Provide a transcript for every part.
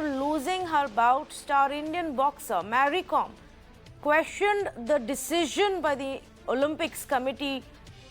after losing her bout, star Indian boxer Mary Kom questioned the decision by the Olympics Committee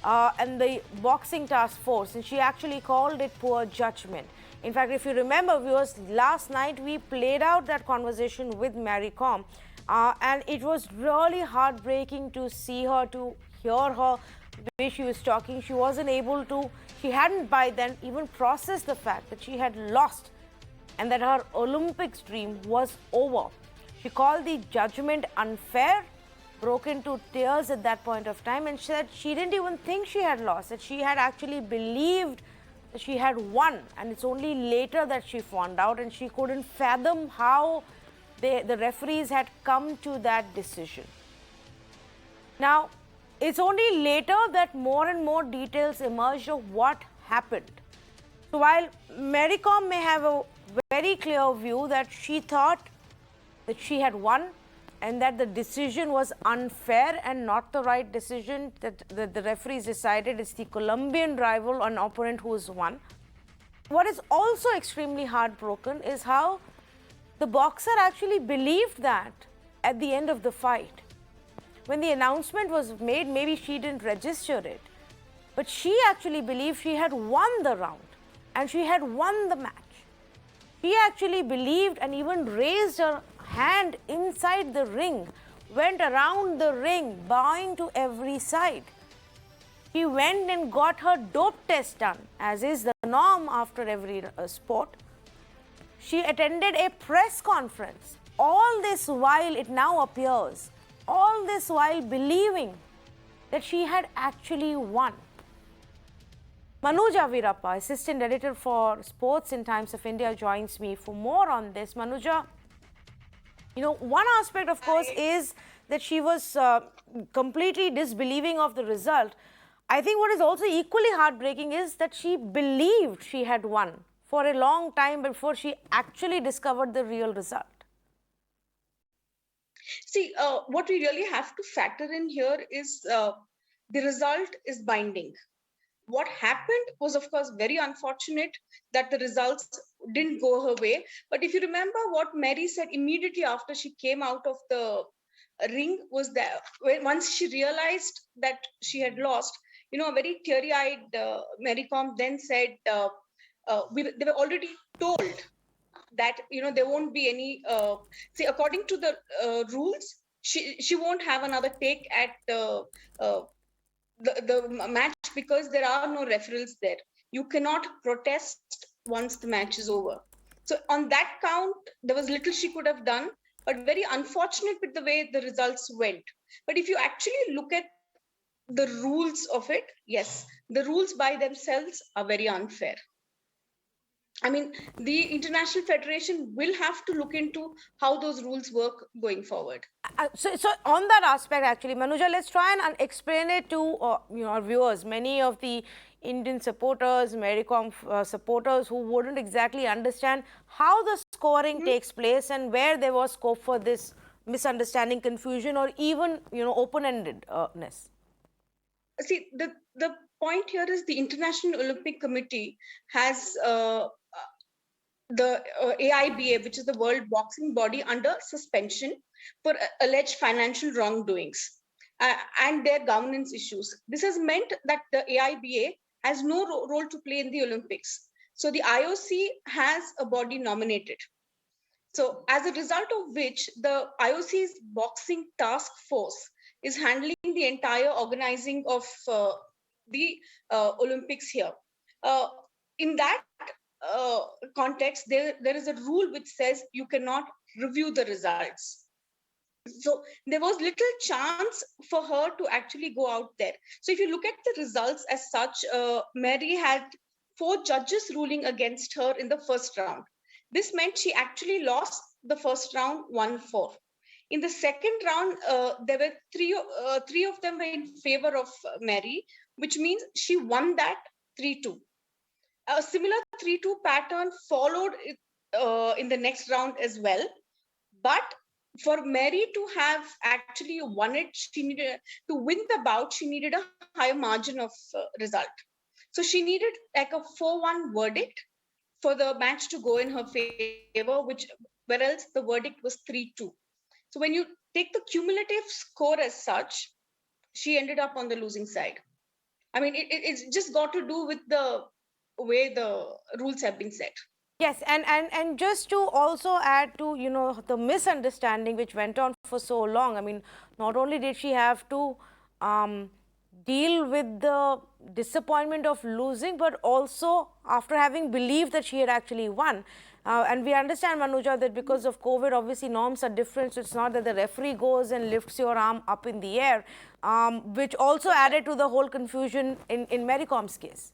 and the Boxing Task Force, and she actually called it poor judgment. In fact, if you remember, viewers, last night we played out that conversation with Mary Kom, and it was really heartbreaking to see her, to hear her, the way she was talking. She wasn't able to, she hadn't by then even processed the fact that she had lost and that her Olympics dream was over. She called the judgment unfair, broke into tears at that point of time, and said she didn't even think she had lost, that she had actually believed that she had won, and it's only later that she found out, and she couldn't fathom how the referees had come to that decision. Now, it's only later that more and more details emerged of what happened. So while Mary Kom may have a very clear view that she thought that she had won and that the decision was unfair and not the right decision, that the referees decided it's the Colombian rival, an opponent who has won. What is also extremely heartbroken is how the boxer actually believed that at the end of the fight. When the announcement was made, maybe she didn't register it, but she actually believed she had won the round and she had won the match. She actually believed and even raised her hand inside the ring, went around the ring, bowing to every side. She went and got her dope test done, as is the norm after every sport. She attended a press conference. All this while, it now appears, all this while believing that she had actually won. Manuja Virappa, Assistant Editor for Sports in Times of India, joins me for more on this. Manuja, you know, one aspect, of course, is that she was completely disbelieving of the result. I think what is also equally heartbreaking is that she believed she had won for a long time before she actually discovered the real result. See, what we really have to factor in here is the result is binding. What happened was, of course, very unfortunate that the results didn't go her way. But if you remember what Mary said immediately after she came out of the ring was that once she realized that she had lost, you know, a very teary-eyed Mary Kom then said, they were already told that, you know, there won't be any, see, according to the rules, she won't have another take at the match because there are no referrals there. You cannot protest once the match is over. So on that count, there was little she could have done, but very unfortunate with the way the results went. But if you actually look at the rules of it, yes, the rules by themselves are very unfair. I mean, the International Federation will have to look into how those rules work going forward. So on that aspect, actually, Manuja, let's try and explain it to our viewers. Many of the Indian supporters, Mary Kom supporters who wouldn't exactly understand how the scoring takes place and where there was scope for this misunderstanding, confusion, or even, you know, open-endedness. See, the point here is the International Olympic Committee has the AIBA, which is the world boxing body, under suspension for alleged financial wrongdoings and their governance issues. This has meant that the AIBA has no role to play in the Olympics. So the IOC has a body nominated. So as a result of which, the IOC's Boxing Task Force is handling the entire organizing of the Olympics here. In that context, there is a rule which says you cannot review the results. So there was little chance for her to actually go out there. So if you look at the results as such, Mary had 4 judges ruling against her in the first round. This meant she actually lost the first round 1-4. In the second round, there were three of them were in favor of Mary, which means she won that 3-2. A similar 3-2 pattern followed in the next round as well. But for Mary to have actually won it, she needed to win the bout. She needed a higher margin of result. So she needed like a 4-1 verdict. for the match to go in her favor, where else the verdict was 3-2. So when you take the cumulative score as such, she ended up on the losing side. I mean, it's just got to do with the way the rules have been set. Yes, and just to also add to, the misunderstanding which went on for so long. I mean, not only did she have to deal with the disappointment of losing, but also after having believed that she had actually won. And we understand, Manuja, that because of COVID, obviously norms are different. So it's not that the referee goes and lifts your arm up in the air, which also added to the whole confusion in Mary Com's case.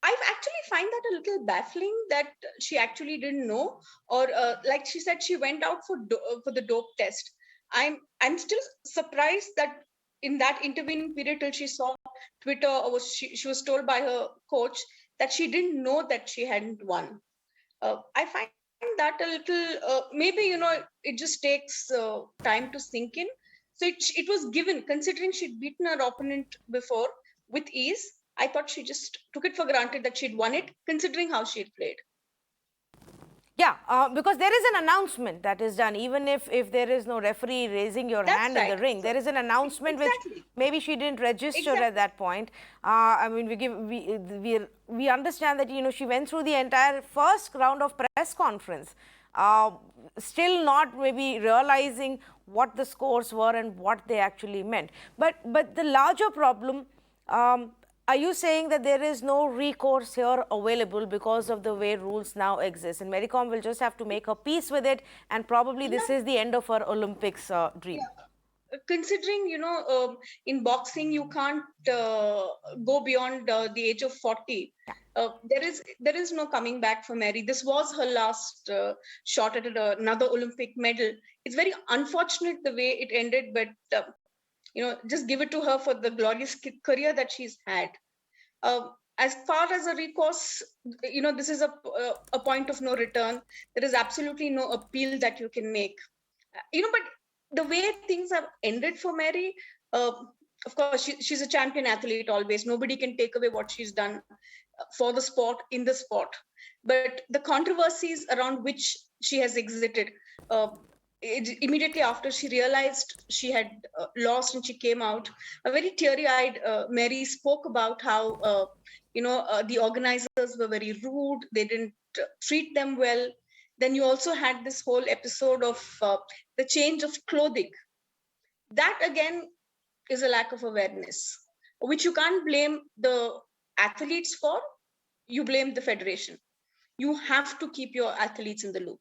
I actually find that a little baffling that she actually didn't know, or like she said, she went out for the dope test. I'm still surprised that in that intervening period till she saw Twitter, or she was told by her coach that she didn't know that she hadn't won. I find that a little maybe it just takes time to sink in. So it was given, considering she'd beaten her opponent before with ease. I thought she just took it for granted that she'd won it, considering how she'd played. Yeah, because there is an announcement that is done, even if there is no referee raising your hand in the ring. There is an announcement which maybe she didn't register at that point. I mean, we understand that she went through the entire first round of press conference, still not maybe realizing what the scores were and what they actually meant. But the larger problem. Are you saying that there is no recourse here available because of the way rules now exist, and Mary Kom will just have to make her peace with it, and probably this is the end of her Olympics dream? Yeah. Considering in boxing you can't go beyond the age of 40, there is no coming back for Mary. This was her last shot at another Olympic medal. It's very unfortunate the way it ended, but just give it to her for the glorious career that she's had. As far as a recourse, this is a point of no return. There is absolutely no appeal that you can make. But the way things have ended for Mary, of course, she's a champion athlete always. Nobody can take away what she's done for the sport, in the sport. But the controversies around which she has exited, immediately after she realized she had lost and she came out, a very teary-eyed Mary spoke about how the organizers were very rude. They didn't treat them well. Then you also had this whole episode of the change of clothing. That again is a lack of awareness, which you can't blame the athletes for. You blame the federation. You have to keep your athletes in the loop.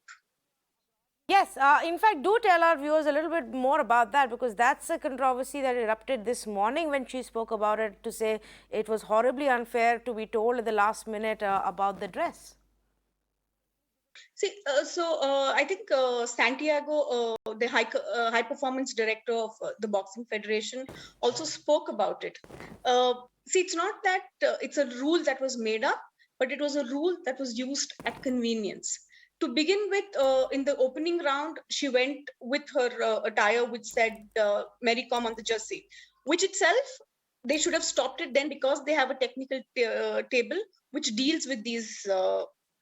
Yes, in fact, do tell our viewers a little bit more about that, because that's a controversy that erupted this morning when she spoke about it, to say it was horribly unfair to be told at the last minute about the dress. See, I think Santiago, the high performance director of the Boxing Federation, also spoke about it. See, it's not that it's a rule that was made up, but it was a rule that was used at convenience. To begin with, in the opening round, she went with her attire which said Mary Kom on the jersey, which itself, they should have stopped it then, because they have a technical table which deals with these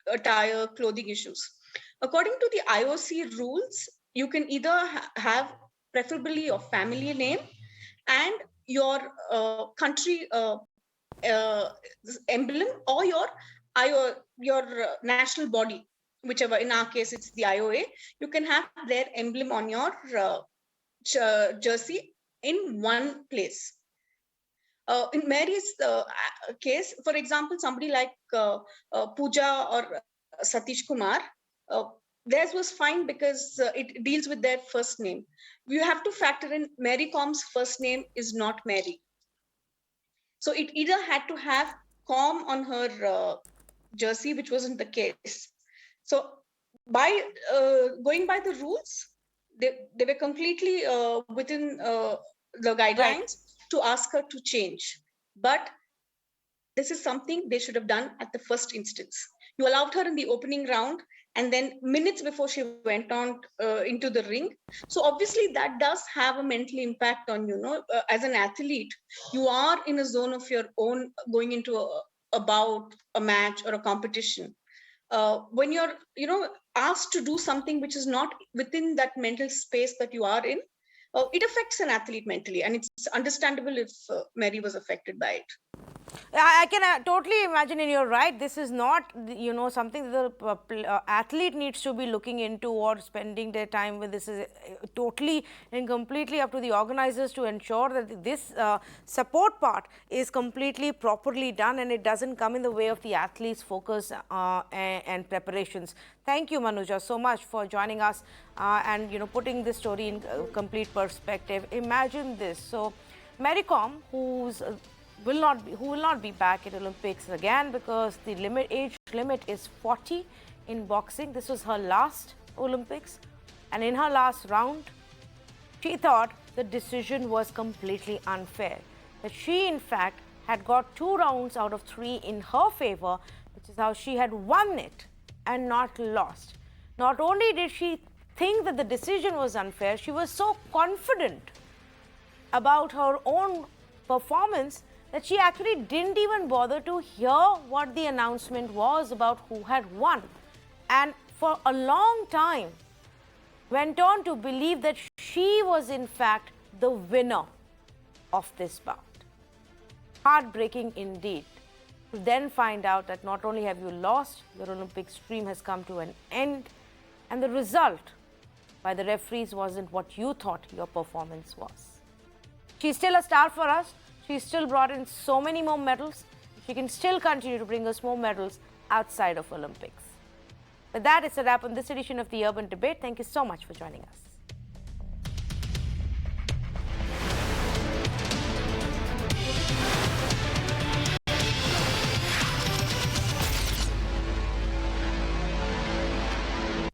attire, clothing issues. According to the IOC rules, you can either have preferably your family name and your country emblem, or your national body, whichever. In our case, it's the IOA. You can have their emblem on your jersey in one place. In Mary's case, for example, somebody like Pooja or Satish Kumar, theirs was fine because it deals with their first name. You have to factor in Mary Kom's first name is not Mary. So it either had to have Com on her jersey, which wasn't the case. So by going by the rules, they were completely within the guidelines to ask her to change. But this is something they should have done at the first instance. You allowed her in the opening round, and then minutes before she went on into the ring. So obviously that does have a mental impact on, as an athlete. You are in a zone of your own, going into a bout, a match, or a competition, when you're, asked to do something which is not within that mental space that you are in, it affects an athlete mentally, and it's understandable if Mary was affected by it. I can totally imagine, and you're right. This is not, something that the athlete needs to be looking into or spending their time with. This is totally and completely up to the organizers to ensure that this support part is completely properly done, and it doesn't come in the way of the athlete's focus and preparations. Thank you, Manuja, so much for joining us and putting this story in complete perspective. Imagine this. So, Mary Kom, who will not be back at Olympics again because the age limit is 40 in boxing. This was her last Olympics, and in her last round, she thought the decision was completely unfair. That she, in fact, had got 2 rounds out of 3 in her favor, which is how she had won it and not lost. Not only did she think that the decision was unfair, she was so confident about her own performance that she actually didn't even bother to hear what the announcement was about who had won. And for a long time, went on to believe that she was in fact the winner of this bout. Heartbreaking indeed to then find out that not only have you lost, your Olympics dream has come to an end, and the result by the referees wasn't what you thought your performance was. She's still a star for us. She's still brought in so many more medals. She can still continue to bring us more medals outside of Olympics. With that, it's a wrap on this edition of the Urban Debate. Thank you so much for joining us.